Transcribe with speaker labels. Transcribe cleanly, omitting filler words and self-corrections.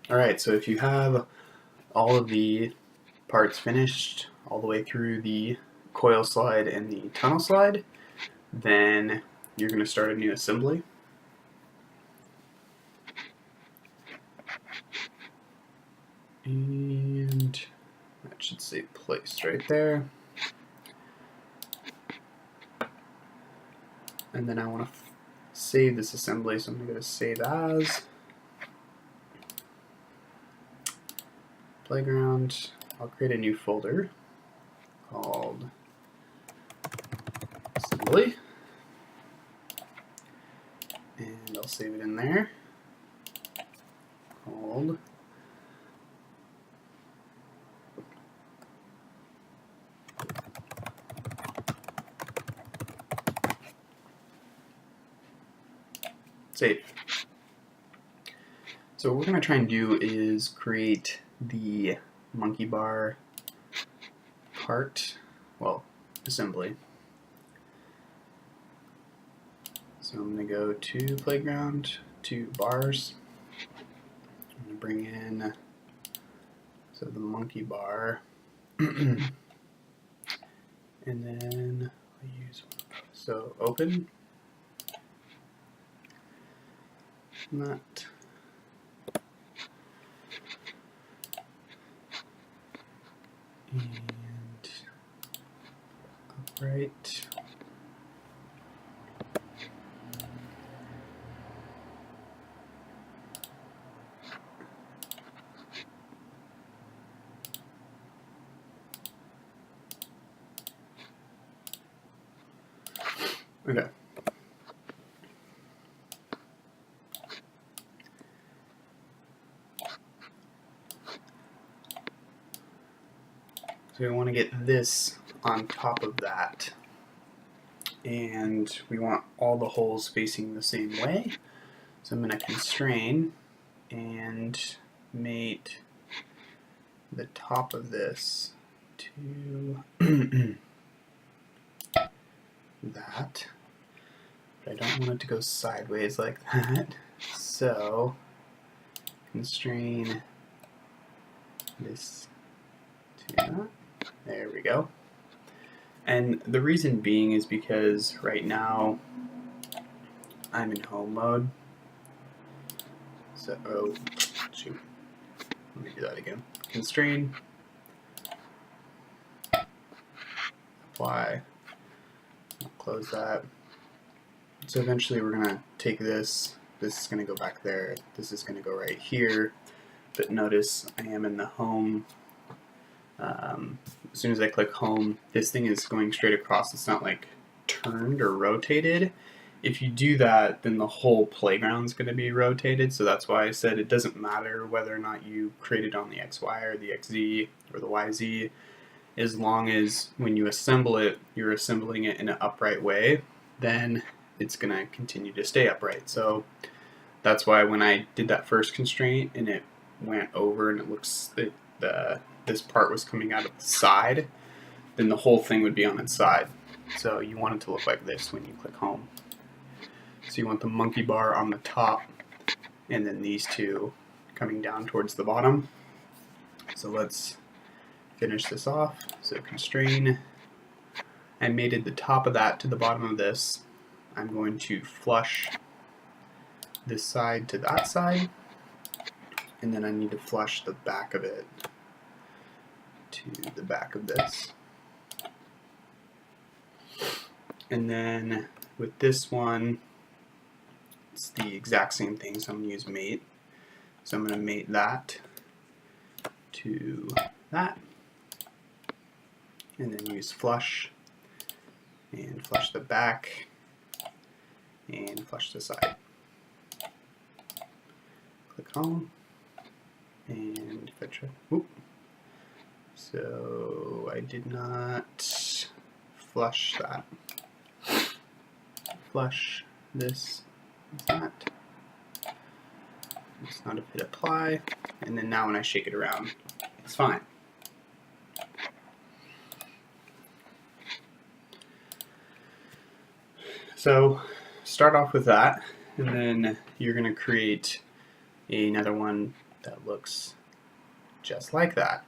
Speaker 1: Alright, so if you have all of the parts finished all the way through the coil slide and the tunnel slide, then you're going to start a new assembly. And that should say placed right there. And then I want to save this assembly, so I'm going to go to Save As, Playground. I'll create a new folder called Assembly, and I'll save it in there, called Save. So what we're going to try and do is create the monkey bar part, well, assembly. So I'm going to go to Playground, to Bars. I'm going to bring in the monkey bar, and then I'll use open. That. And upright. Okay. So we want to get this on top of that, and we want all the holes facing the same way. So I'm going to constrain and mate the top of this to that, but I don't want it to go sideways like that. So constrain this to that. There we go. And the reason being is because right now I'm in home mode. So, oh, shoot. Let me do that again. Constrain, apply, close that. So eventually we're going to take this is going to go back there, this is going to go right here, but notice I am in the home. As soon as I click home, this thing is going straight across. It's not like turned or rotated. If you do that, then the whole playground's going to be rotated, so that's why I said it doesn't matter whether or not you create it on the XY or the XZ or the YZ, as long as when you assemble it, you're assembling it in an upright way, then it's going to continue to stay upright. So that's why when I did that first constraint and it went over and it looks this part was coming out of the side, then the whole thing would be on its side. So you want it to look like this when you click home. So you want the monkey bar on the top and then these two coming down towards the bottom. So let's finish this off. So constrain, I mated the top of that to the bottom of this. I'm going to flush this side to that side, and then I need to flush the back of it to the back of this. And then with this one, it's the exact same thing, so I'm going to use mate. So I'm going to mate that to that, and then use flush, and flush the back, and flush the side. Click home, and fetch it. Whoop. So I did not flush that. Flush this, that. It's not a hit apply, and then now when I shake it around, it's fine. So start off with that, and then you're going to create another one that looks just like that.